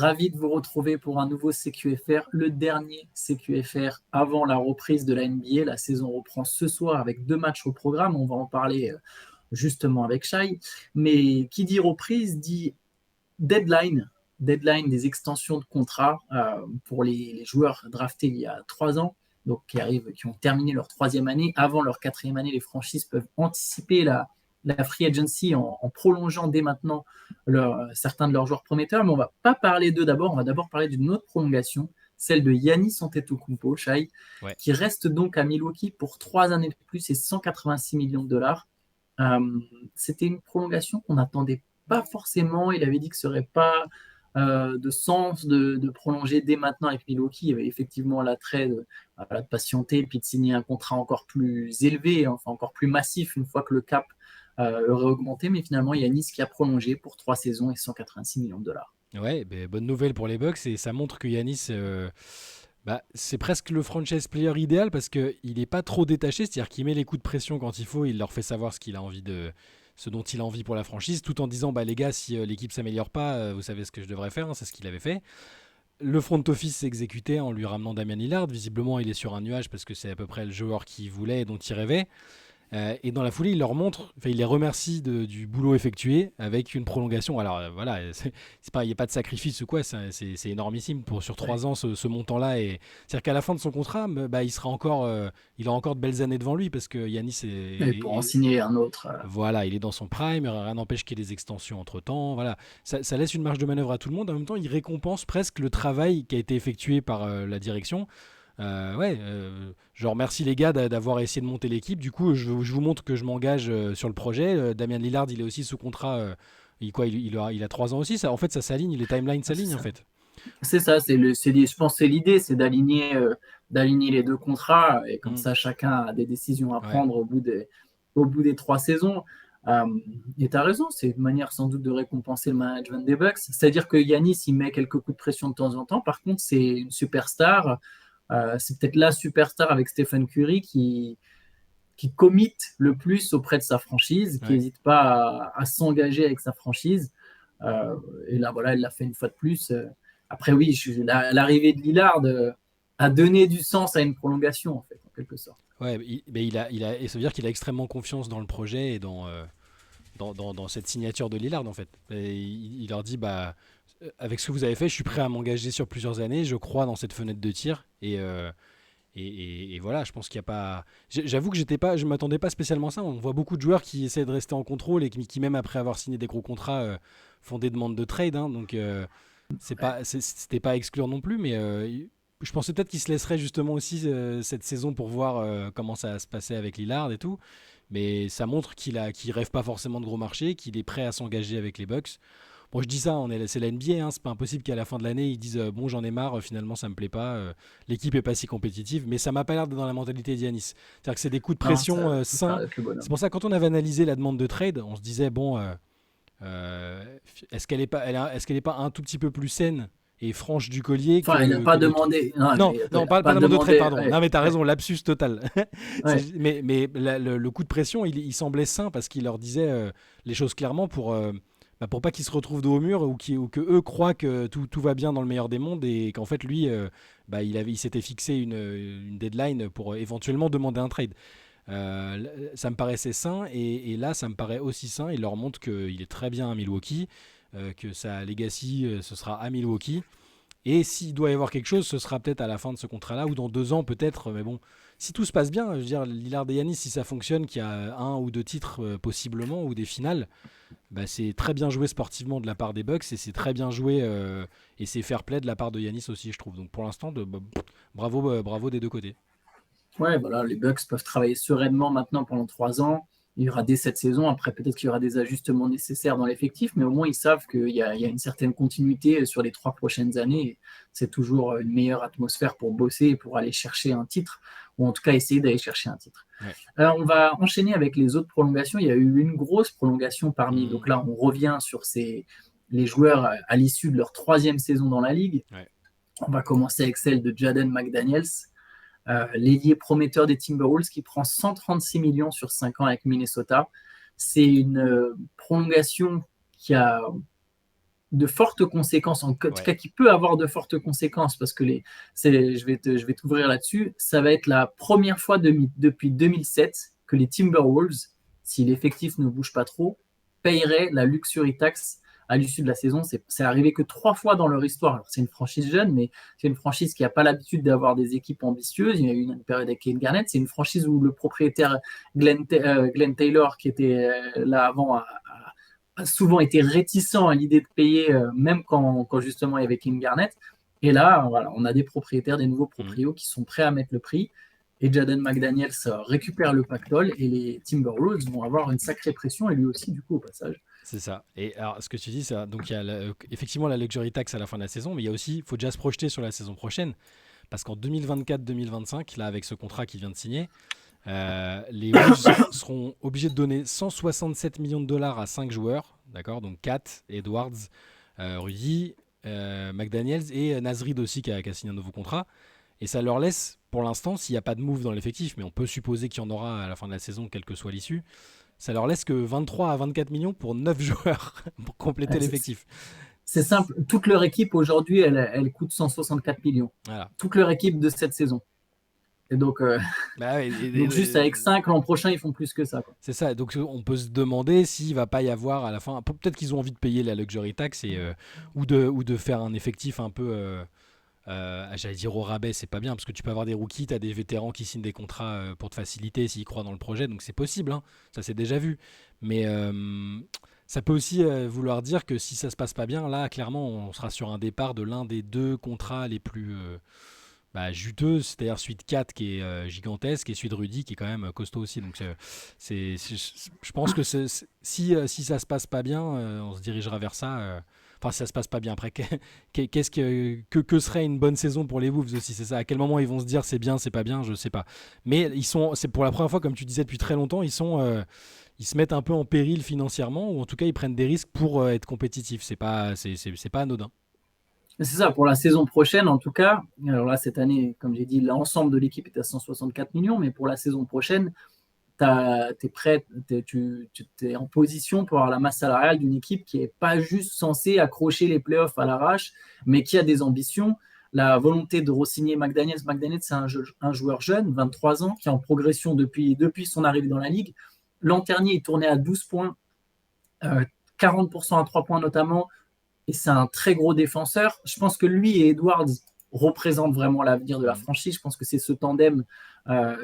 Ravi de vous retrouver pour un nouveau CQFR, le dernier CQFR avant la reprise de la NBA. La saison reprend ce soir avec 2 matchs au programme. On va en parler justement avec Shai. Mais qui dit reprise dit deadline. Deadline des extensions de contrat pour les joueurs draftés il y a 3 ans, donc qui ont terminé leur 3e année. Avant leur 4e année, les franchises peuvent anticiper la free agency en prolongeant dès maintenant certains de leurs joueurs prometteurs. Mais on ne va pas parler d'eux d'abord, on va d'abord parler d'une autre prolongation, celle de Giannis Antetokounmpo, Shai, Ouais. qui reste donc à Milwaukee pour 3 années de plus et 186 millions de dollars. C'était une prolongation qu'on n'attendait pas forcément. Il avait dit que ce serait pas de sens de prolonger dès maintenant avec Milwaukee. Il y avait effectivement l'attrait de patienter et puis de signer un contrat encore plus élevé, enfin encore plus massif une fois que le cap aurait augmenté. Mais finalement, il y a Nice qui a prolongé pour 3 saisons et 186 millions de dollars. Ouais, bonne nouvelle pour les Bucks et ça montre que Yanis, c'est presque le franchise player idéal parce qu'il n'est pas trop détaché, c'est-à-dire qu'il met les coups de pression quand il faut, il leur fait savoir ce dont il a envie pour la franchise, tout en disant les gars, si l'équipe s'améliore pas, vous savez ce que je devrais faire, hein, c'est ce qu'il avait fait. Le front office s'est exécuté en lui ramenant Damian Lillard. Visiblement, il est sur un nuage parce que c'est à peu près le joueur qu'il voulait et dont il rêvait. Et dans la foulée, il les remercie du boulot effectué avec une prolongation. Alors voilà, il n'y a pas de sacrifice ou quoi, c'est énormissime sur 3 ans ce montant-là. C'est-à-dire qu'à la fin de son contrat, il a encore de belles années devant lui parce que Yanis Et pour en signer un autre. Voilà, il est dans son prime, rien n'empêche qu'il y ait des extensions entre-temps. Voilà. Ça laisse une marge de manœuvre à tout le monde. En même temps, il récompense presque le travail qui a été effectué par la direction. Je remercie les gars d'avoir essayé de monter l'équipe. Du coup, je vous montre que je m'engage sur le projet. Damien Lillard, il est aussi sous contrat. Il a 3 ans aussi. En fait, ça s'aligne. Les timelines s'alignent, en fait. C'est ça, je pense que c'est l'idée, c'est d'aligner les 2 contrats et comme ça chacun a des décisions à Ouais. prendre au bout des 3 saisons. Euh, et tu as raison, c'est une manière sans doute de récompenser le management des Bucks. C'est-à-dire que Yanis, il met quelques coups de pression de temps en temps. Par contre, c'est une superstar. C'est peut-être la superstar avec Stephen Curry qui commit le plus auprès de sa franchise, qui Ouais. n'hésite pas à s'engager avec sa franchise. Et là, voilà, elle l'a fait une fois de plus. Après, oui, l'arrivée de Lillard a donné du sens à une prolongation, en fait, en quelque sorte. Ouais, et ça veut dire qu'il a extrêmement confiance dans le projet et dans cette signature de Lillard, en fait. Et il leur dit, avec ce que vous avez fait, je suis prêt à m'engager sur plusieurs années. Je crois dans cette fenêtre de tir. Et voilà, je pense qu'il n'y a pas. J'avoue que je m'attendais pas spécialement à ça. On voit beaucoup de joueurs qui essaient de rester en contrôle et qui même après avoir signé des gros contrats, font des demandes de trade, hein. Donc c'était pas à exclure non plus, mais je pensais peut-être qu'il se laisserait justement aussi cette saison pour voir comment ça se passait avec Lillard et tout. Mais ça montre qu'il rêve pas forcément de gros marchés, qu'il est prêt à s'engager avec les Bucks. Bon, je dis ça, c'est la NBA, hein, c'est pas impossible qu'à la fin de l'année ils disent bon, j'en ai marre, finalement ça me plaît pas, l'équipe est pas si compétitive, mais ça m'a pas l'air d'être dans la mentalité d'Yanis. C'est-à-dire que c'est des coups de Non, pression ça sains. s'arrête le C'est bonhomme. pour ça que quand on avait analysé la demande de trade, on se disait bon, est-ce qu'elle est pas un tout petit peu plus saine et franche du collier Enfin, il n'a pas que d'autres. demandé. Non, Non, mais attends, non, il n'a pas pas la demande de trade, demandé. pardon. Ouais, Non, mais t'as ouais, raison, lapsus total. ouais. Mais le coup de pression, il semblait sain parce qu'il leur disait les choses clairement pour pas qu'ils se retrouvent dos au mur ou que eux croient que tout va bien dans le meilleur des mondes et qu'en fait lui, il s'était fixé une deadline pour éventuellement demander un trade. Ça me paraissait sain et là ça me paraît aussi sain. Il leur montre qu'il est très bien à Milwaukee, que sa legacy ce sera à Milwaukee. Et s'il doit y avoir quelque chose, ce sera peut-être à la fin de ce contrat-là ou dans 2 ans peut-être. Mais bon, si tout se passe bien, je veux dire, Lillard et Yanis, si ça fonctionne, qu'il y a 1 ou 2 titres possiblement ou des finales, c'est très bien joué sportivement de la part des Bucks et c'est très bien joué et c'est fair play de la part de Yanis aussi, je trouve. Donc pour l'instant, bravo des 2 côtés. Ouais, voilà, les Bucks peuvent travailler sereinement maintenant pendant 3 ans. Il y aura dès cette saison. Après, peut-être qu'il y aura des ajustements nécessaires dans l'effectif, mais au moins, ils savent qu'il y a une certaine continuité sur les 3 prochaines années. C'est toujours une meilleure atmosphère pour bosser et pour aller chercher un titre, ou en tout cas essayer d'aller chercher un titre. Ouais. Alors, on va enchaîner avec les autres prolongations. Il y a eu une grosse prolongation parmi. Mmh. Donc là, on revient sur les joueurs à l'issue de leur 3e saison dans la ligue. Ouais. On va commencer avec celle de Jaden McDaniels, l'ailier prometteur des Timberwolves qui prend 136 millions sur 5 ans avec Minnesota. C'est une prolongation qui a de fortes conséquences, en tout Ouais. cas qui peut avoir de fortes conséquences, parce que je vais t'ouvrir là-dessus, ça va être la première fois depuis 2007 que les Timberwolves, si l'effectif ne bouge pas trop, paieraient la luxury tax à l'issue de la saison. C'est arrivé que 3 fois dans leur histoire. Alors, c'est une franchise jeune, mais c'est une franchise qui n'a pas l'habitude d'avoir des équipes ambitieuses. Il y a eu une période avec Kevin Garnett. C'est une franchise où le propriétaire Glenn Taylor, qui était là avant, a souvent été réticent à l'idée de payer, même quand justement il y avait Kevin Garnett. Et là, voilà, on a des propriétaires, des nouveaux Mm. proprios qui sont prêts à mettre le prix. Et Jaden McDaniels récupère le pactole et les Timberwolves vont avoir une sacrée pression, et lui aussi, du coup, au passage. C'est ça. Et alors, ce que tu dis, c'est donc il y a effectivement la luxury tax à la fin de la saison, mais il y a aussi, il faut déjà se projeter sur la saison prochaine, parce qu'en 2024-2025, là, avec ce contrat qu'il vient de signer, les Wolves seront obligés de donner 167 millions de dollars à 5 joueurs, d'accord, donc Kat, Edwards, Rudy, McDaniels et Nasrid aussi qui a signé un nouveau contrat. Et ça leur laisse, pour l'instant, s'il n'y a pas de move dans l'effectif, mais on peut supposer qu'il y en aura à la fin de la saison, quelle que soit l'issue, ça leur laisse que 23 à 24 millions pour 9 joueurs pour compléter l'effectif. C'est simple, toute leur équipe aujourd'hui, elle coûte 164 millions. Voilà. Toute leur équipe de cette saison. Et donc, Bah ouais, donc juste avec 5, l'an prochain, ils font plus que ça, quoi. c'est ça. Donc on peut se demander s'il va pas y avoir à la fin. Peut-être qu'ils ont envie de payer la luxury tax ou de faire un effectif un peu. J'allais dire au rabais, c'est pas bien parce que tu peux avoir des rookies, tu as des vétérans qui signent des contrats pour te faciliter s'ils croient dans le projet, donc c'est possible, hein. Ça c'est déjà vu. Mais ça peut aussi vouloir dire que si ça se passe pas bien, là clairement on sera sur un départ de l'un des deux contrats les plus juteux, c'est-à-dire celui de 4 qui est gigantesque et celui de Rudy qui est quand même costaud aussi. Donc je pense que si ça se passe pas bien, on se dirigera vers ça. Enfin, si ça se passe pas bien après, qu'est-ce que serait une bonne saison pour les Wolves aussi, c'est ça. À quel moment ils vont se dire c'est bien, c'est pas bien, je sais pas. Mais c'est pour la première fois, comme tu disais depuis très longtemps, ils se mettent un peu en péril financièrement, ou en tout cas ils prennent des risques pour être compétitifs. C'est pas anodin. C'est ça, pour la saison prochaine, en tout cas. Alors là, cette année, comme j'ai dit, l'ensemble de l'équipe est à 164 millions, mais pour la saison prochaine, tu es prêt, tu es en position pour avoir la masse salariale d'une équipe qui n'est pas juste censée accrocher les playoffs à l'arrache, mais qui a des ambitions. La volonté de re-signer McDaniels. McDaniels, c'est un joueur jeune, 23 ans, qui est en progression depuis son arrivée dans la ligue. L'an dernier, il tournait à 12 points, 40% à 3 points notamment, et c'est un très gros défenseur. Je pense que lui et Edwards représentent vraiment l'avenir de la franchise. Je pense que c'est ce tandem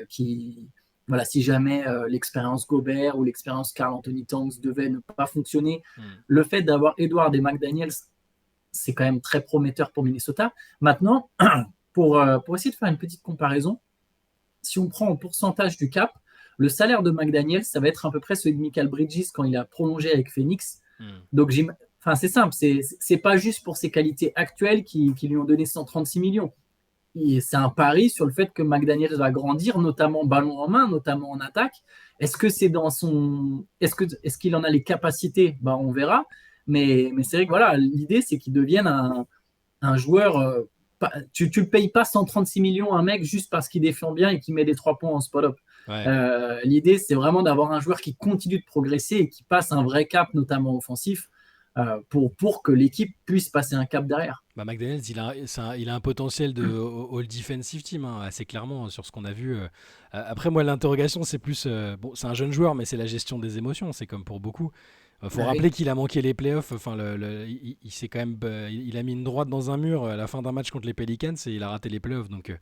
qui, voilà, si jamais l'expérience Gobert ou l'expérience Karl Anthony Towns devait ne pas fonctionner, le fait d'avoir Edwards et McDaniels, c'est quand même très prometteur pour Minnesota. Maintenant, pour essayer de faire une petite comparaison, si on prend en pourcentage du cap, le salaire de McDaniels, ça va être à peu près celui de Michael Bridges quand il a prolongé avec Phoenix. Donc, enfin, c'est simple, c'est pas juste pour ses qualités actuelles qui lui ont donné 136 millions. C'est un pari sur le fait que McDaniels va grandir, notamment ballon en main, notamment en attaque. Est-ce que c'est dans son, est-ce qu'il en a les capacités? On verra. Mais c'est vrai que voilà, l'idée c'est qu'il devienne un joueur. Tu ne le payes pas 136 millions à un mec juste parce qu'il défend bien et qu'il met des 3 points en spot-up. Ouais. L'idée, c'est vraiment d'avoir un joueur qui continue de progresser et qui passe un vrai cap, notamment offensif, pour que l'équipe puisse passer un cap derrière. McDaniels, il a un potentiel de All Defensive Team, hein, assez clairement, sur ce qu'on a vu. Après, moi, l'interrogation, c'est plus. Bon, c'est un jeune joueur, mais c'est la gestion des émotions, c'est comme pour beaucoup. Il faut rappeler qu'il a manqué les playoffs. Enfin, il s'est quand même, il a mis une droite dans un mur à la fin d'un match contre les Pelicans et il a raté les playoffs. Donc,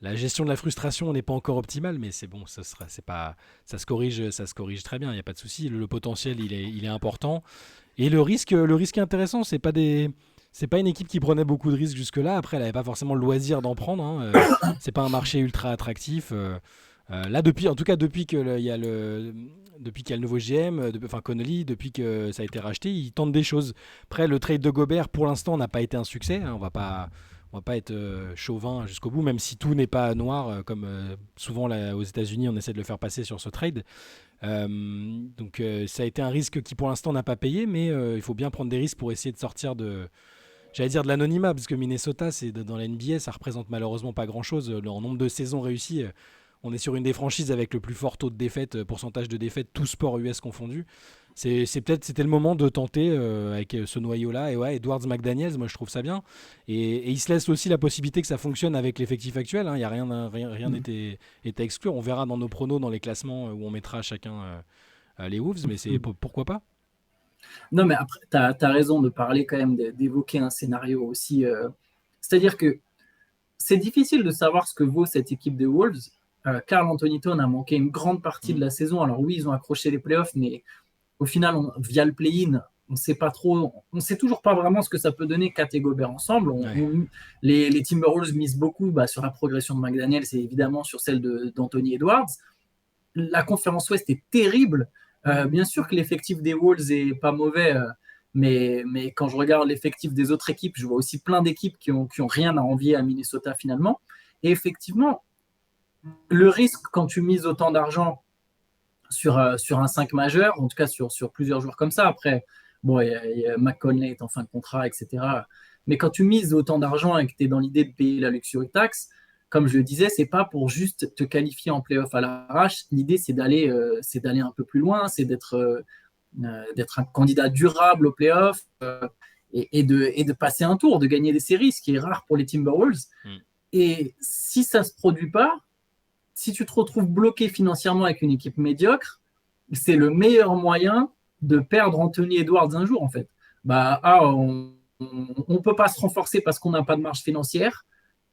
la gestion de la frustration n'est pas encore optimale, mais c'est bon, ça se corrige très bien. Il n'y a pas de souci. Le potentiel, il est important. Et le risque est intéressant. C'est pas une équipe qui prenait beaucoup de risques jusque-là. Après, elle n'avait pas forcément le loisir d'en prendre, hein. C'est pas un marché ultra attractif. Là, depuis qu'il y a le nouveau GM, enfin Connolly, depuis que ça a été racheté, ils tentent des choses. Après, le trade de Gobert, pour l'instant, n'a pas été un succès, hein. On va pas être chauvin jusqu'au bout, même si tout n'est pas noir, comme souvent là, aux États-Unis, on essaie de le faire passer sur ce trade. Donc, ça a été un risque qui, pour l'instant, n'a pas payé, mais il faut bien prendre des risques pour essayer de sortir de l'anonymat, parce que Minnesota, dans la NBA, ça représente malheureusement pas grand-chose. En nombre de saisons réussies, on est sur une des franchises avec le plus fort taux de défaite, pourcentage de défaite, tout sport US confondu. C'était le moment de tenter avec ce noyau-là. Et ouais, Edwards, McDaniels, moi je trouve ça bien. Et il se laisse aussi la possibilité que ça fonctionne avec l'effectif actuel. Hein. Il y a rien Mm. est à exclure. On verra dans nos pronos, dans les classements où on mettra chacun les Wolves, mais pourquoi pas. Non, mais après, tu as raison de parler quand même, d'évoquer un scénario aussi. C'est-à-dire que c'est difficile de savoir ce que vaut cette équipe des Wolves. Carl Anthony Towns a manqué une grande partie Mm. de la saison. Alors oui, ils ont accroché les playoffs, mais au final, via le play-in, on sait pas trop, on sait toujours pas vraiment ce que ça peut donner Kat et Gobert ensemble. Ouais. Les Timberwolves misent beaucoup sur la progression de McDaniels et évidemment sur celle d'Anthony Edwards. La conférence Ouest est terrible. Bien sûr que l'effectif des Wolves est pas mauvais, mais quand je regarde l'effectif des autres équipes, je vois aussi plein d'équipes qui ont rien à envier à Minnesota finalement. Et effectivement, le risque quand tu mises autant d'argent sur un 5 majeur, en tout cas sur plusieurs joueurs comme ça. Après, bon, McConley est en fin de contrat, etc. Mais quand tu mises autant d'argent et que tu es dans l'idée de payer la luxury tax, comme je le disais, c'est pas pour juste te qualifier en playoff à l'arrache. L'idée, c'est d'aller un peu plus loin, c'est d'être un candidat durable au playoff et de passer un tour, de gagner des séries, ce qui est rare pour les Timberwolves. Mm. Et si ça se produit pas, si tu te retrouves bloqué financièrement avec une équipe médiocre, c'est le meilleur moyen de perdre Anthony Edwards un jour, en fait. On ne peut pas se renforcer parce qu'on n'a pas de marge financière.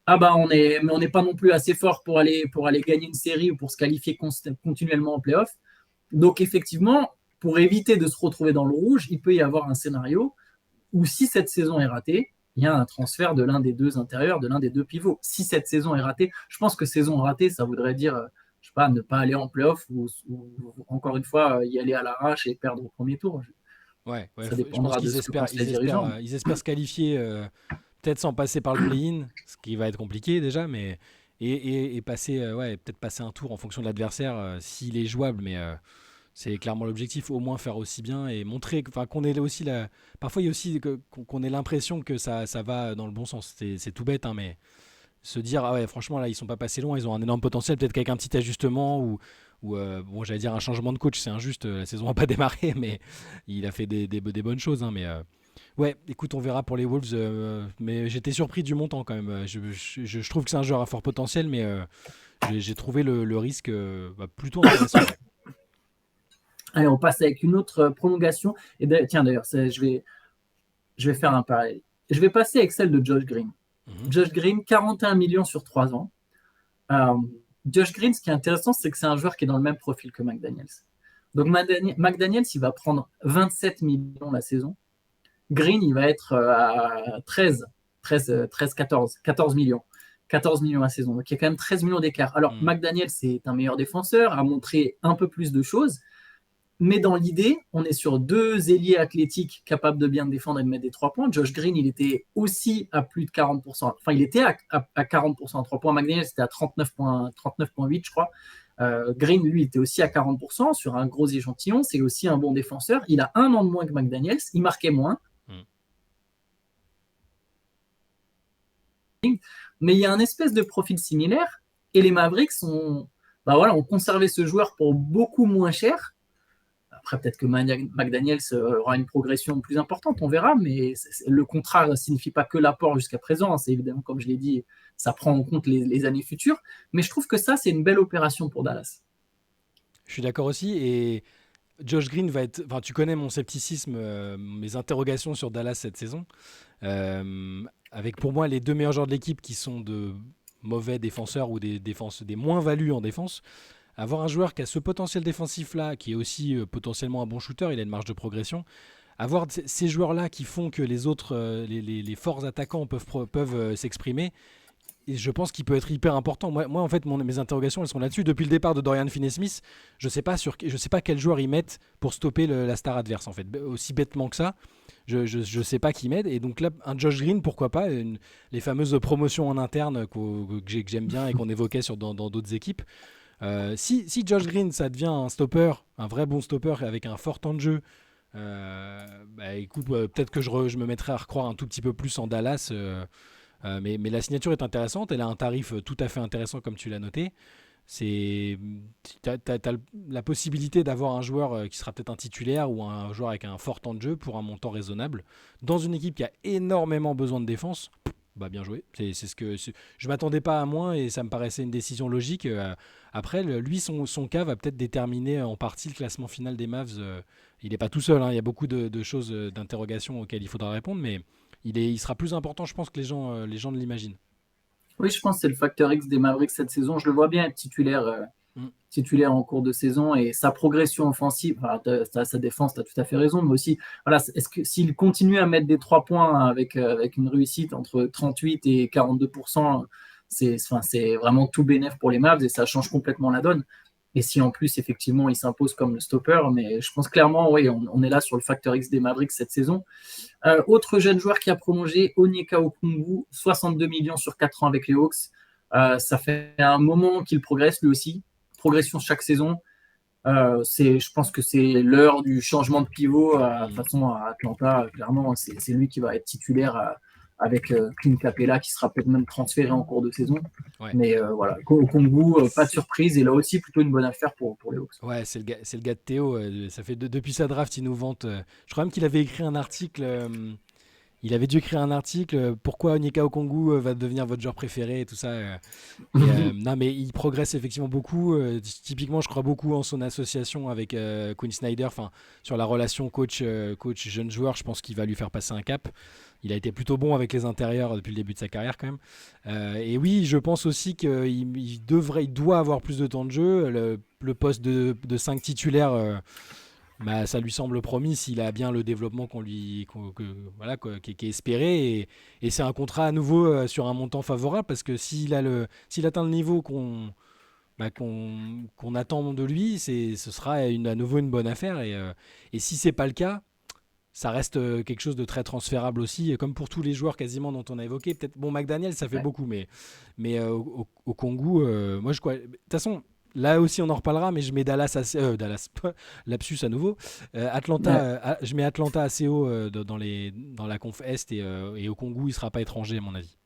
Mais on n'est pas non plus assez fort pour aller gagner une série ou pour se qualifier continuellement en playoff. Donc, effectivement, pour éviter de se retrouver dans le rouge, il peut y avoir un scénario où si cette saison est ratée, il y a un transfert de l'un des deux intérieurs, de l'un des deux pivots. Si cette saison est ratée, je pense que saison ratée, ça voudrait dire, je sais pas, ne pas aller en playoff ou encore une fois, y aller à l'arrache et perdre au premier tour. Ouais, Ça je pense dépendra de ce que pensent les dirigeants. ils espèrent se qualifier peut-être sans passer par le play-in, ce qui va être compliqué déjà, mais et passer, ouais, peut-être passer un tour en fonction de l'adversaire s'il est jouable, mais c'est clairement l'objectif, au moins faire aussi bien et montrer, enfin qu'on ait aussi la, parfois il y a aussi qu'on ait l'impression que ça va dans le bon sens. C'est tout bête, hein, mais se dire ah ouais franchement là ils sont pas passés loin, ils ont un énorme potentiel, peut-être qu'avec un petit ajustement ou bon j'allais dire un changement de coach, c'est injuste, la saison n'a pas démarré, mais il a fait des bonnes choses, hein, mais ouais, écoute, on verra pour les Wolves, mais j'étais surpris du montant quand même. Je trouve que c'est un joueur à fort potentiel, mais j'ai trouvé le risque plutôt intéressant. Ouais. Allez, on passe avec une autre prolongation. Tiens, d'ailleurs, je vais faire un parallèle. Je vais passer avec celle de Josh Green. Mhm. Josh Green, 41 millions sur 3 ans. Euh, Josh Green, ce qui est intéressant, c'est que c'est un joueur qui est dans le même profil que McDaniels. Donc McDaniels, il va prendre 27 millions la saison. Green, il va être à 14 millions. 14 millions la saison. Donc il y a quand même 13 millions d'écart. Alors Mhm. McDaniels, c'est un meilleur défenseur, a montré un peu plus de choses. Mais dans l'idée, on est sur deux ailiers athlétiques capables de bien défendre et de mettre des 3 points. Josh Green, il était aussi à plus de 40%. Enfin, il était à 40% à 3 points. McDaniel, c'était à 39,8, je crois. Green, lui, était aussi à 40% sur un gros échantillon. C'est aussi un bon défenseur. Il a un an de moins que McDaniels. Il marquait moins. Mhm. Mais il y a un espèce de profil similaire. Et les Mavericks ont conservé ce joueur pour beaucoup moins cher. Après, peut-être que McDaniels aura une progression plus importante, on verra, mais le contrat ne signifie pas que l'apport jusqu'à présent. C'est évidemment, comme je l'ai dit, ça prend en compte les années futures. Mais je trouve que ça, c'est une belle opération pour Dallas. Je suis d'accord aussi. Et Josh Green va être. Enfin, tu connais mon scepticisme, mes interrogations sur Dallas cette saison. Avec pour moi les deux meilleurs joueurs de l'équipe qui sont de mauvais défenseurs ou des moins-values en défense. Avoir un joueur qui a ce potentiel défensif-là, qui est aussi potentiellement un bon shooter, il a une marge de progression. Avoir ces joueurs-là qui font que les autres, les forts attaquants peuvent s'exprimer, et je pense qu'il peut être hyper important. Moi en fait, mes interrogations, elles sont là-dessus. Depuis le départ de Dorian Finney-Smith, je sais pas quel joueur ils mettent pour stopper la star adverse, en fait. Aussi bêtement que ça, je sais pas qui m'aide. Et donc là, un Josh Green, pourquoi pas les fameuses promotions en interne que j'aime bien et qu'on évoquait dans d'autres équipes. Si Josh Green, ça devient un stopper, un vrai bon stopper avec un fort temps de jeu, écoute, peut-être que je me mettrai à recroire un tout petit peu plus en Dallas. Mais la signature est intéressante, elle a un tarif tout à fait intéressant comme tu l'as noté. C'est, t'as la possibilité d'avoir un joueur qui sera peut-être un titulaire ou un joueur avec un fort temps de jeu pour un montant raisonnable dans une équipe qui a énormément besoin de défense. Bah bien joué. Je m'attendais pas à moins et ça me paraissait une décision logique. Après, lui, son cas va peut-être déterminer en partie le classement final des Mavs. Il n'est pas tout seul, hein. Il y a beaucoup de choses, d'interrogations auxquelles il faudra répondre, mais il sera plus important, je pense, que les gens ne l'imaginent. Oui, je pense que c'est le facteur X des Mavericks cette saison. Je le vois bien être Mm. titulaire en cours de saison et sa progression offensive, enfin, sa défense, tu as tout à fait raison, mais aussi, voilà, est-ce que s'il continue à mettre des 3 points avec une réussite entre 38 et 42%, c'est vraiment tout bénef pour les Mavs et ça change complètement la donne. Et si en plus, effectivement, il s'impose comme le stopper, mais je pense clairement, oui, on est là sur le facteur X des Mavericks cette saison. Autre jeune joueur qui a prolongé, Onyeka Okongwu, 62 millions sur 4 ans avec les Hawks. Ça fait un moment qu'il progresse lui aussi. Progression chaque saison. Je pense que c'est l'heure du changement de pivot. De toute Mm. façon, à Atlanta, clairement, c'est lui qui va être titulaire avec Clint Capella qui sera peut-être même transféré en cours de saison. Ouais. Mais voilà, Okongwu, pas de surprise. Et là aussi, plutôt une bonne affaire pour les Hawks. Ouais, c'est le gars de Théo. Ça fait depuis sa draft, il nous vante. Je crois même qu'il avait écrit un article. Il avait dû écrire un article. Pourquoi Onyeka Okongwu va devenir votre joueur préféré et tout ça. Non, mais il progresse effectivement beaucoup. Typiquement, je crois beaucoup en son association avec Quinn Snyder. Enfin, sur la relation coach jeune joueur, je pense qu'il va lui faire passer un cap. Il a été plutôt bon avec les intérieurs depuis le début de sa carrière quand même. Et oui, je pense aussi il doit avoir plus de temps de jeu. Le poste de 5 titulaires, bah, ça lui semble promis s'il a bien le développement voilà, qui est espéré. Et c'est un contrat à nouveau sur un montant favorable parce que s'il atteint le niveau qu'on attend de lui, ce sera à nouveau une bonne affaire. Et si c'est pas le cas, ça reste quelque chose de très transférable aussi, comme pour tous les joueurs quasiment dont on a évoqué. Peut-être, bon, McDaniel, ça fait Ouais. beaucoup, mais au Congo, moi, de toute façon, là aussi, on en reparlera, mais je mets Dallas, lapsus à nouveau. Atlanta, Ouais. je mets Atlanta assez haut dans la conf Est et au Congo, il sera pas étranger, à mon avis.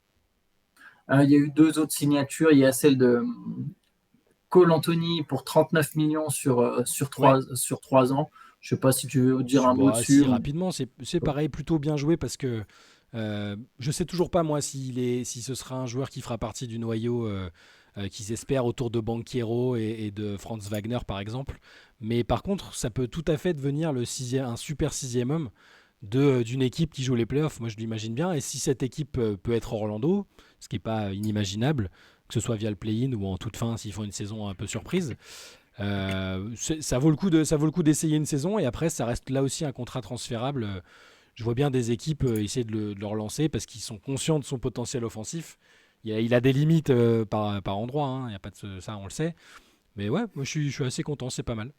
Il y a eu 2 autres signatures. Il y a celle de Cole Anthony pour 39 millions Ouais. sur 3 ans. Je ne sais pas si tu veux dire un mot Bah, dessus. si rapidement, c'est pareil, plutôt bien joué parce que je sais toujours pas moi si ce sera un joueur qui fera partie du noyau qu'ils espèrent autour de Banquero et de Franz Wagner par exemple. Mais par contre, ça peut tout à fait devenir un super sixième homme d'une équipe qui joue les playoffs. Moi, je l'imagine bien. Et si cette équipe peut être Orlando, ce qui n'est pas inimaginable, que ce soit via le play-in ou en toute fin s'ils font une saison un peu surprise, ça vaut le coup d'essayer une saison et après ça reste là aussi un contrat transférable. Je vois bien des équipes essayer de le relancer parce qu'ils sont conscients de son potentiel offensif. Il a des limites par endroit, hein. Il y a pas ça, on le sait. Mais ouais, moi je suis assez content, c'est pas mal.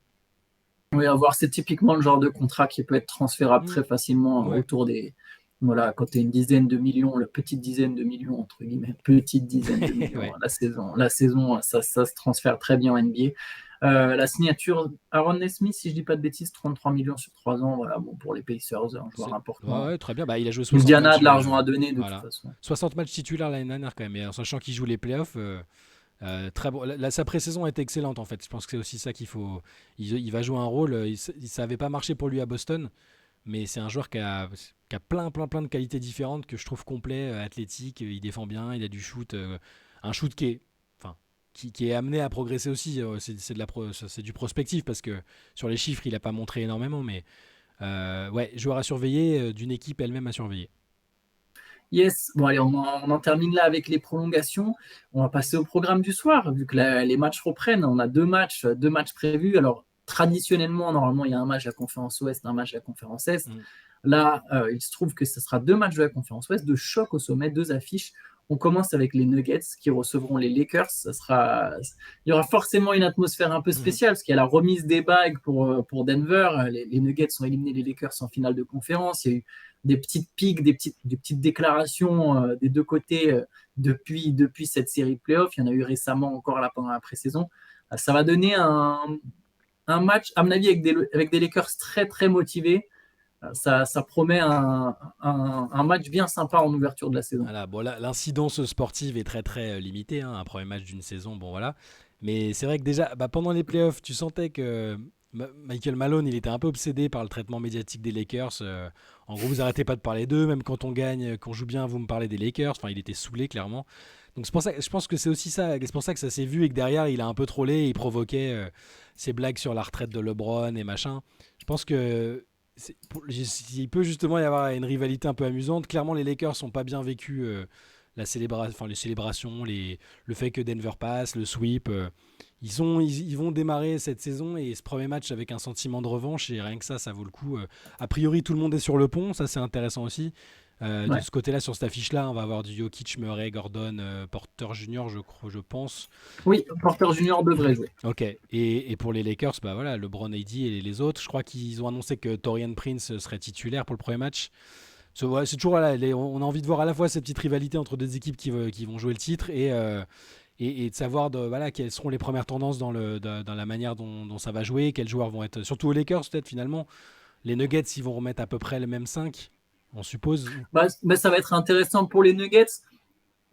Oui, à voir, c'est typiquement le genre de contrat qui peut être transférable Mm, très facilement ouais, autour des. Voilà, quand tu as une dizaine de millions, la petite dizaine de millions, entre guillemets, petite dizaine de millions ouais. la saison ça se transfère très bien en NBA. La signature, Aaron Nesmith, si je dis pas de bêtises, 33 millions sur 3 ans, voilà, bon, pour les Pacers, un joueur Ouais, important. ouais, très bien. Bah, il a joué 60 Indiana a matchs. de l'argent à donner de toute Voilà. façon. 60 matchs titulaires l'année dernière quand même. Et en sachant qu'il joue les playoffs, très bon. Sa pré-saison a été excellente en fait. Je pense que c'est aussi ça qu'il faut. Il va jouer un rôle. Ça n'avait pas marché pour lui à Boston, mais c'est un joueur qui a plein, plein, plein de qualités différentes que je trouve complet, athlétique. Il défend bien, il a du shoot, un shoot enfin, qui est amené à progresser aussi. C'est du prospectif parce que sur les chiffres, il n'a pas montré énormément, mais ouais, joueur à surveiller d'une équipe elle-même à surveiller. Yes, bon allez, on en termine là avec les prolongations. On va passer au programme du soir, vu que les matchs reprennent. On a 2 matchs prévus. Alors, traditionnellement, normalement, il y a un match à la conférence Ouest, un match à la conférence Est. Mm. Là, il se trouve que ce sera 2 matchs de la conférence Ouest, de choc au sommet, 2 affiches. On commence avec les Nuggets qui recevront les Lakers. Il y aura forcément une atmosphère un peu Mhm. spéciale parce qu'il y a la remise des bagues pour Denver. Les Nuggets ont éliminé les Lakers en finale de conférence. Il y a eu des petites piques, des petites déclarations des deux côtés depuis cette série de playoffs. Il y en a eu récemment encore là pendant la pré-saison. Ça va donner un match, à mon avis, avec des Lakers très très motivés. Ça promet un match bien sympa en ouverture de la saison. Voilà, bon, l'incidence sportive est très très limitée, hein, un premier match d'une saison, bon voilà. Mais c'est vrai que déjà, pendant les playoffs, tu sentais que Michael Malone, il était un peu obsédé par le traitement médiatique des Lakers. En gros, vous arrêtez pas de parler d'eux, même quand on gagne, qu'on joue bien, vous me parlez des Lakers. Enfin, il était saoulé, clairement. Donc c'est pour ça, je pense que c'est aussi ça, c'est pour ça que ça s'est vu et que derrière, il a un peu trollé et il provoquait ses blagues sur la retraite de LeBron et machin. Je pense que il peut justement y avoir une rivalité un peu amusante. Clairement, les Lakers sont pas bien vécus les célébrations, le fait que Denver passe, le sweep. Ils vont démarrer cette saison et ce premier match avec un sentiment de revanche et rien que ça vaut le coup. A priori, tout le monde est sur le pont, ça c'est intéressant aussi. De Ouais. ce côté-là, sur cette affiche-là, on va avoir du Jokic, Murray, Gordon, Porter Junior, je pense. Oui, Porter Junior devrait jouer. Ok. Et pour les Lakers, bah voilà, LeBron, AD et les autres, je crois qu'ils ont annoncé que Torian Prince serait titulaire pour le premier match. C'est toujours voilà, on a envie de voir à la fois cette petite rivalité entre deux équipes qui vont jouer le titre et de savoir voilà, quelles seront les premières tendances dans la manière dont ça va jouer, quels joueurs vont être. Surtout aux Lakers, peut-être finalement. Les Nuggets, ils vont remettre à peu près le même 5, on suppose. Ça va être intéressant pour les Nuggets.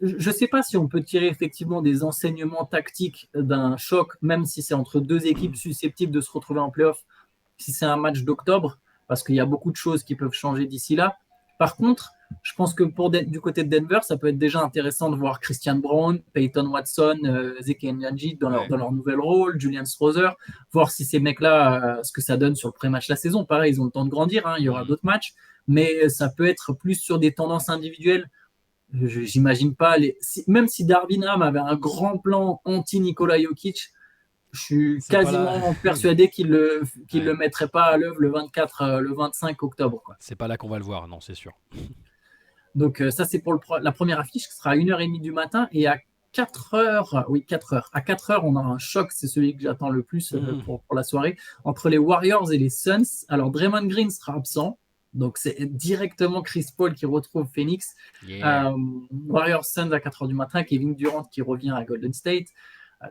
Je ne sais pas si on peut tirer effectivement des enseignements tactiques d'un choc, même si c'est entre deux équipes susceptibles de se retrouver en playoff, si c'est un match d'octobre, parce qu'il y a beaucoup de choses qui peuvent changer d'ici là. Par contre, je pense que du côté de Denver, ça peut être déjà intéressant de voir Christian Brown, Peyton Watson, Zeke Nyanji Ouais. dans leur nouvel rôle, Julian Strother, voir si ces mecs-là, ce que ça donne sur le pré-match de la saison. Pareil, ils ont le temps de grandir, hein, il y aura Mhm. d'autres matchs, mais ça peut être plus sur des tendances individuelles. J'imagine pas, même si Darvin Ham avait un grand plan anti-Nikola Jokic, je suis C'est pas là. quasiment persuadé qu'il Ouais. le mettrait pas à l'œuvre le 24, le 25 octobre, quoi. C'est pas là qu'on va le voir, non, c'est sûr. Donc ça, c'est pour la première affiche qui sera à 1h30 du matin. Et à 4 heures, oui, 4 heures. À 4 heures, on a un choc, c'est celui que j'attends le plus Mhm. pour la soirée, entre les Warriors et les Suns. Alors, Draymond Green sera absent. Donc, c'est directement Chris Paul qui retrouve Phoenix. Yeah. Euh, Warriors Suns à 4 heures du matin, Kevin Durant qui revient à Golden State.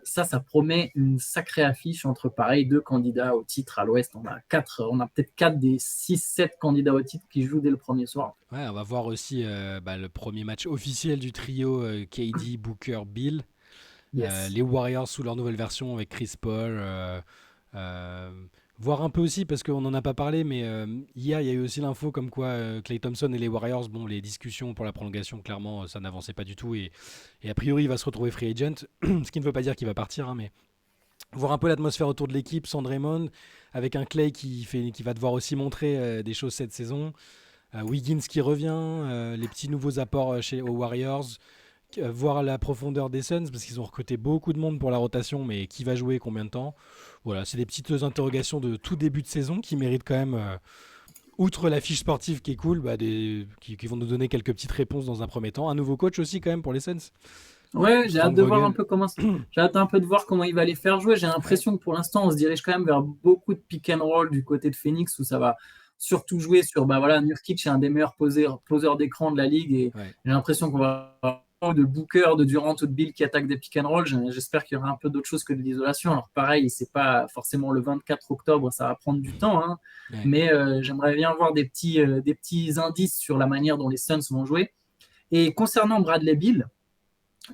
Ça promet une sacrée affiche entre pareil deux candidats au titre à l'Ouest. On a peut-être 4 des 6-7 candidats au titre qui jouent dès le premier soir. Ouais, on va voir aussi le premier match officiel du trio KD, Booker, Bill. Yes. Les Warriors sous leur nouvelle version avec Chris Paul. Euh, Voir un peu aussi, parce qu'on n'en a pas parlé, mais hier, il y a eu aussi l'info comme quoi Klay Thompson et les Warriors, bon, les discussions pour la prolongation, clairement, ça n'avançait pas du tout. Et a priori, il va se retrouver free agent, ce qui ne veut pas dire qu'il va partir, hein, mais voir un peu l'atmosphère autour de l'équipe sans Draymond, avec un Klay qui va devoir aussi montrer des choses cette saison. Wiggins qui revient, les petits nouveaux apports aux Warriors, voir la profondeur des Suns, parce qu'ils ont recruté beaucoup de monde pour la rotation, mais qui va jouer combien de temps. Voilà, c'est des petites interrogations de tout début de saison qui méritent quand même, outre la fiche sportive qui est cool, qui vont nous donner quelques petites réponses dans un premier temps. Un nouveau coach aussi quand même pour les Suns, Ouais, j'ai hâte Frank de voir un Vogel. peu j'ai hâte un peu de voir comment il va les faire jouer. J'ai Ouais, l'impression que pour l'instant, on se dirige quand même vers beaucoup de pick and roll du côté de Phoenix où ça va surtout jouer sur, bah voilà, Nurkic est un des meilleurs poseurs d'écran de la ligue et ouais. j'ai l'impression qu'on va avoir de Booker, de Durant ou de Bill qui attaquent des pick and roll. J'espère qu'il y aura un peu d'autre chose que de l'isolation. Alors pareil, c'est pas forcément le 24 octobre, ça va prendre du temps, hein, Ouais. mais j'aimerais bien voir des petits indices sur la manière dont les Suns vont jouer. Et concernant Bradley Beal,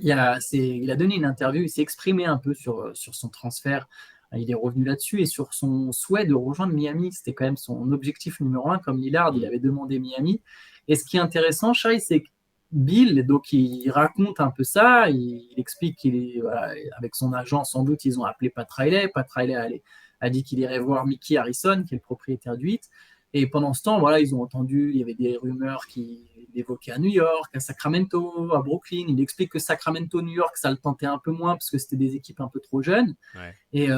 il a donné une interview, il s'est exprimé un peu sur son transfert. Il est revenu là-dessus et sur son souhait de rejoindre Miami. C'était quand même son objectif numéro un. Comme Lillard, il Mm. avait demandé Miami. Et ce qui est intéressant, Shai, c'est que Bill, donc il raconte un peu ça. Il explique qu'il est, voilà, avec son agent, sans doute, ils ont appelé Pat Riley. Pat Riley a dit qu'il irait voir Mickey Harrison, qui est le propriétaire du 8. Et pendant ce temps, voilà, ils ont entendu, il y avait des rumeurs qui évoquaient à New York, à Sacramento, à Brooklyn. Il explique que Sacramento, New York, ça le tentait un peu moins parce que c'était des équipes un peu trop jeunes. Ouais. Et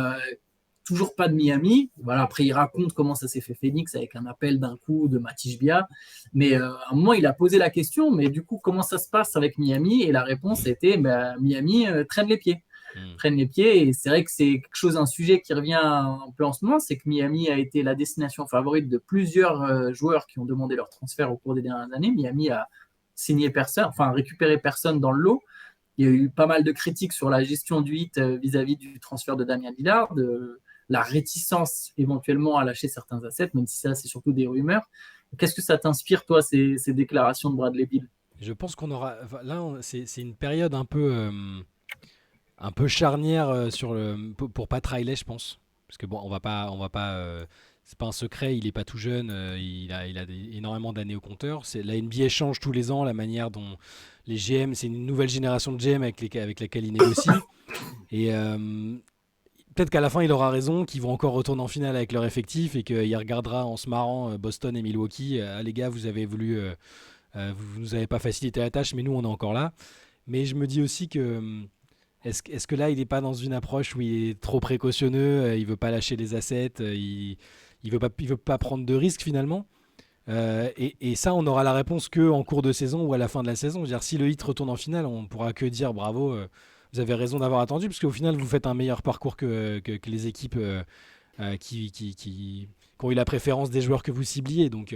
toujours pas de Miami. Voilà, après, il raconte comment ça s'est fait Phoenix avec un appel d'un coup de Matisse Bia. Mais à un moment, il a posé la question, mais du coup, comment ça se passe avec Miami? Et la réponse était, bah, Miami traîne les pieds. Mm. Prennent les pieds. Et c'est vrai que c'est quelque chose, un sujet qui revient un peu en ce moment, c'est que Miami a été la destination favorite de plusieurs joueurs qui ont demandé leur transfert au cours des dernières années. Miami a signé personne, enfin récupéré personne dans le lot. Il y a eu pas mal de critiques sur la gestion du hit vis-à-vis du transfert de Damien Lillard, de la réticence éventuellement à lâcher certains assets, même si ça, c'est surtout des rumeurs. Qu'est-ce que ça t'inspire, toi, ces déclarations de Bradley Beal? Je pense qu'on aura. Là, c'est une période un peu. un peu charnière pour Pat Riley, je pense. Parce que bon, on va pas, c'est pas un secret, il est pas tout jeune, il a énormément d'années au compteur. La NBA change tous les ans, la manière dont les GM, c'est une nouvelle génération de GM avec laquelle il négocie. Et peut-être qu'à la fin, il aura raison, qu'ils vont encore retourner en finale avec leur effectif et qu'il regardera en se marrant Boston et Milwaukee. Ah les gars, vous avez voulu, vous nous avez pas facilité la tâche, mais nous on est encore là. Mais je me dis aussi que est-ce que là, il n'est pas dans une approche où il est trop précautionneux, il veut pas lâcher les assets, il veut pas prendre de risques finalement. Et ça, on aura la réponse que en cours de saison ou à la fin de la saison. Je veux dire, si le hit retourne en finale, on pourra que dire bravo, vous avez raison d'avoir attendu, parce qu'au final, vous faites un meilleur parcours que les équipes qui ont eu la préférence des joueurs que vous cibliez. Donc,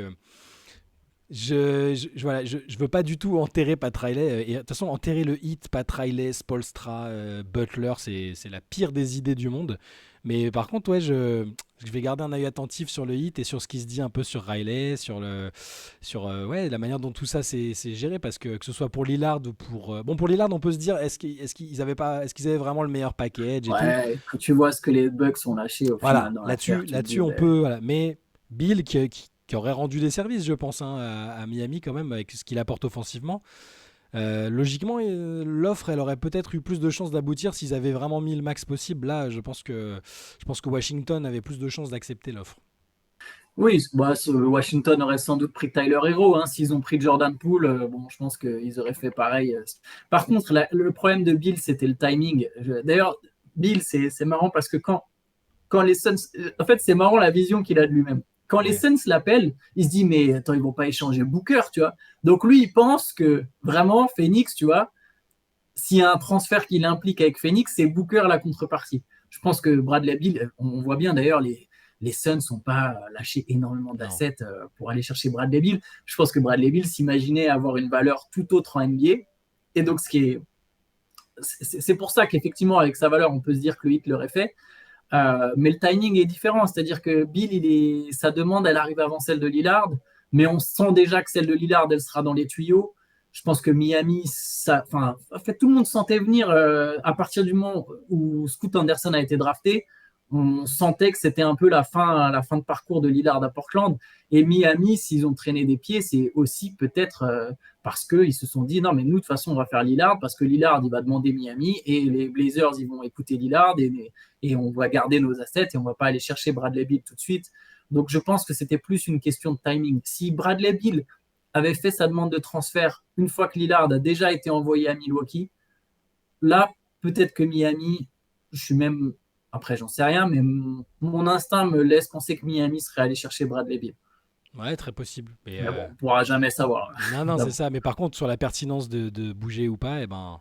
voilà, je veux pas du tout enterrer Pat Riley. Et de toute façon, enterrer le hit, Pat Riley, Spolstra, Butler, c'est la pire des idées du monde. Mais par contre, ouais, je vais garder un œil attentif sur le hit et sur ce qui se dit un peu sur Riley, ouais, la manière dont tout ça c'est géré. Parce que ce soit pour Lillard ou pour. Bon, pour Lillard, on peut se dire est-ce qu'ils avaient vraiment le meilleur package et tout. Ouais, quand tu vois ce que les Bucks ont lâché au Voilà, final dans l'affaire, tu te dis, là-dessus on peut. Voilà. Mais Bill, qui aurait rendu des services, je pense, hein, à Miami quand même, avec ce qu'il apporte offensivement. Logiquement, l'offre, elle aurait peut-être eu plus de chances d'aboutir s'ils avaient vraiment mis le max possible. Là, je pense que Washington avait plus de chances d'accepter l'offre. oui, bah, Washington aurait sans doute pris Tyler Hero, hein. S'ils ont pris Jordan Poole, bon, je pense qu'ils auraient fait pareil. Par contre, le problème de Bill, c'était le timing. D'ailleurs, Bill, c'est marrant parce que quand les Suns. En fait, c'est marrant la vision qu'il a de lui-même. Quand les Ouais. Suns l'appellent, il se dit, mais attends, ils vont pas échanger Booker, tu vois. Donc lui, il pense que vraiment, Phoenix, tu vois, s'il y a un transfert qui l'implique avec Phoenix, c'est Booker la contrepartie. Je pense que Bradley Beal, on voit bien d'ailleurs, les Suns n'ont pas lâché énormément Non. d'assets pour aller chercher Bradley Beal. Je pense que Bradley Beal s'imaginait avoir une valeur tout autre en NBA. Et donc, c'est pour ça qu'effectivement, avec sa valeur, on peut se dire que le Heat l'aurait fait. Mais le timing est différent, c'est-à-dire que Bill, sa demande, elle arrive avant celle de Lillard, mais on sent déjà que celle de Lillard, elle sera dans les tuyaux. Je pense que Miami, en fait, tout le monde sentait venir à partir du moment où Scoot Anderson a été drafté. On sentait que c'était un peu la fin de parcours de Lillard à Portland. Et Miami, s'ils ont traîné des pieds, c'est aussi peut-être parce qu'ils se sont dit non, mais nous, de toute façon, on va faire Lillard parce que Lillard, il va demander Miami et les Blazers, ils vont écouter Lillard et on va garder nos assets et on va pas aller chercher Bradley Beal tout de suite. Donc je pense que c'était plus une question de timing. Si Bradley Beal avait fait sa demande de transfert une fois que Lillard a déjà été envoyé à Milwaukee, là, peut-être que Miami, je suis même, après j'en sais rien, mais mon instinct me laisse penser que Miami serait allé chercher Bradley Beal. Ouais, très possible. Mais Mais bon, on pourra jamais savoir. non, non, c'est ça. Mais par contre, sur la pertinence de bouger ou pas, eh ben,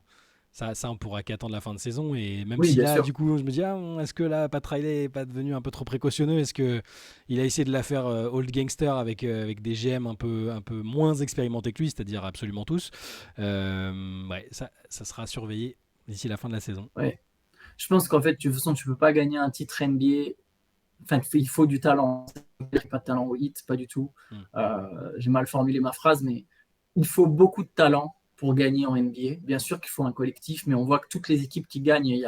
ça, on pourra qu'attendre la fin de saison. Et même Oui, si bien là, sûr. du coup, je me dis, ah, est-ce que là, Pat Riley est pas devenu un peu trop précautionneux? Est-ce que il a essayé de la faire old gangster avec des GM un peu moins expérimentés que lui, c'est-à-dire absolument tous. Ouais, ça sera surveillé d'ici la fin de la saison. Ouais. Je pense qu'en fait, de toute façon, tu peux pas gagner un titre NBA. Enfin, il faut du talent. Il n'y a pas de talent au hit, pas du tout. Hmm. J'ai mal formulé ma phrase, mais il faut beaucoup de talent pour gagner en NBA. Bien sûr qu'il faut un collectif, mais on voit que toutes les équipes qui gagnent,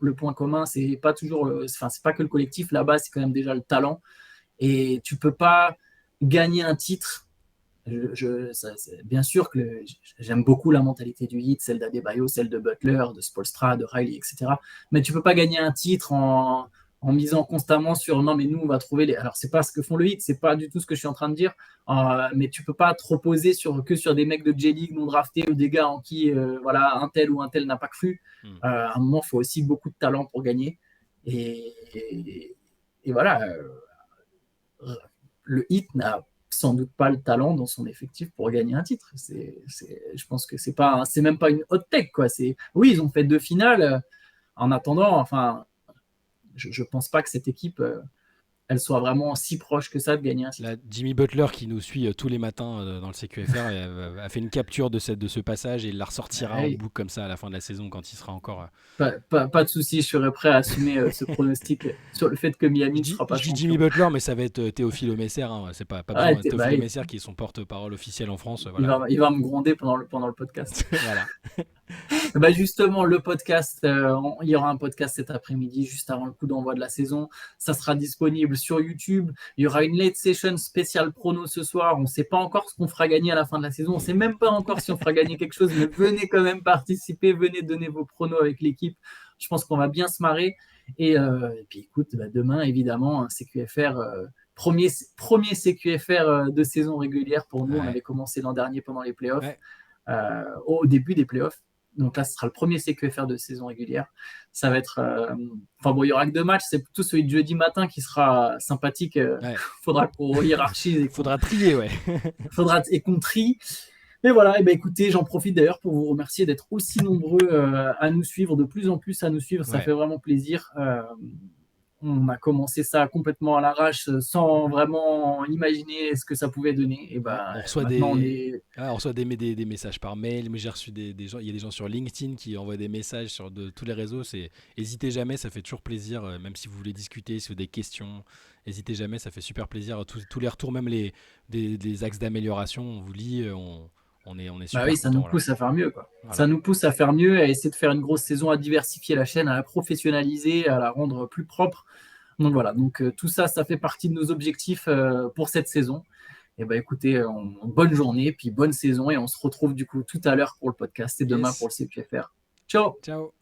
le point commun, c'est pas toujours, c'est pas que le collectif. Là-bas, c'est quand même déjà le talent. Et tu peux pas gagner un titre. Bien sûr que j'aime beaucoup la mentalité du hit, celle d'Adebayo, celle de Butler, de Spolstra, de Riley, etc. Mais tu peux pas gagner un titre en misant constamment sur non mais nous on va trouver les. Alors c'est pas ce que font le hit, c'est pas du tout ce que je suis en train de dire. Mais tu peux pas te reposer que sur des mecs de J-League non draftés ou des gars en qui voilà un tel ou un tel n'a pas cru. Hmm. À un moment il faut aussi beaucoup de talent pour gagner. Et voilà, le hit n'a sans doute pas le talent dans son effectif pour gagner un titre. Je pense que c'est même pas une hot tech quoi. Oui, ils ont fait 2 finales. En attendant, enfin, je pense pas que cette équipe elle soit vraiment si proche que ça de gagner un titre. Là, Jimmy Butler, qui nous suit tous les matins dans le CQFR, a fait une capture de ce passage et il la ressortira en Ouais, boucle comme ça à la fin de la saison quand il sera encore. pas de souci, je serais prêt à assumer ce pronostic sur le fait que Miami ne sera pas Je dis Jimmy champion. Butler, mais ça va être Théophile Messer. Hein, c'est pas Ah, besoin. Théophile bah, Messer, qui est son porte-parole officiel en France. Voilà. il va me gronder pendant le podcast. Voilà. Bah justement, le podcast, il y aura un podcast cet après-midi, juste avant le coup d'envoi de la saison. Ça sera disponible sur YouTube. Il y aura une late session spéciale prono ce soir. On ne sait pas encore ce qu'on fera gagner à la fin de la saison. On ne sait même pas encore si on fera gagner quelque chose, mais venez quand même participer, venez donner vos pronos avec l'équipe. Je pense qu'on va bien se marrer. Et puis écoute, bah, demain, évidemment, un CQFR, premier CQFR de saison régulière pour nous. On Ouais. avait commencé l'an dernier pendant les playoffs, Ouais. au début des playoffs. Donc là, ce sera le premier CQFR de saison régulière. Ça va être. Enfin bon, il y aura que 2 matchs. C'est plutôt celui de jeudi matin qui sera sympathique. Ouais. Faudra qu'on hiérarchise Faudra trier, ouais. et qu'on trie. Mais voilà, et ben écoutez, j'en profite d'ailleurs pour vous remercier d'être aussi nombreux à nous suivre, de plus en plus à nous suivre. Ça Ouais. fait vraiment plaisir. On a commencé ça complètement à l'arrache, sans vraiment imaginer ce que ça pouvait donner. Et Ouais. ben On reçoit maintenant, on des. est. Ah, on reçoit des messages par mail, mais j'ai reçu des gens. Il y a des gens sur LinkedIn qui envoient des messages sur tous les réseaux. Hésitez jamais, ça fait toujours plaisir, même si vous voulez discuter, si vous avez des questions. Hésitez jamais, ça fait super plaisir. Tous les retours, même des axes d'amélioration, on vous lit, on est Bah super oui, ça nous content. Voilà. pousse à faire mieux, quoi. Ça Voilà. nous pousse à faire mieux, à essayer de faire une grosse saison, à diversifier la chaîne, à la professionnaliser, à la rendre plus propre. Donc voilà, donc tout ça, ça fait partie de nos objectifs pour cette saison. Et ben écoutez, bonne journée, puis bonne saison, et on se retrouve du coup tout à l'heure pour le podcast et demain pour Yes. le CQFR. Ciao! Ciao.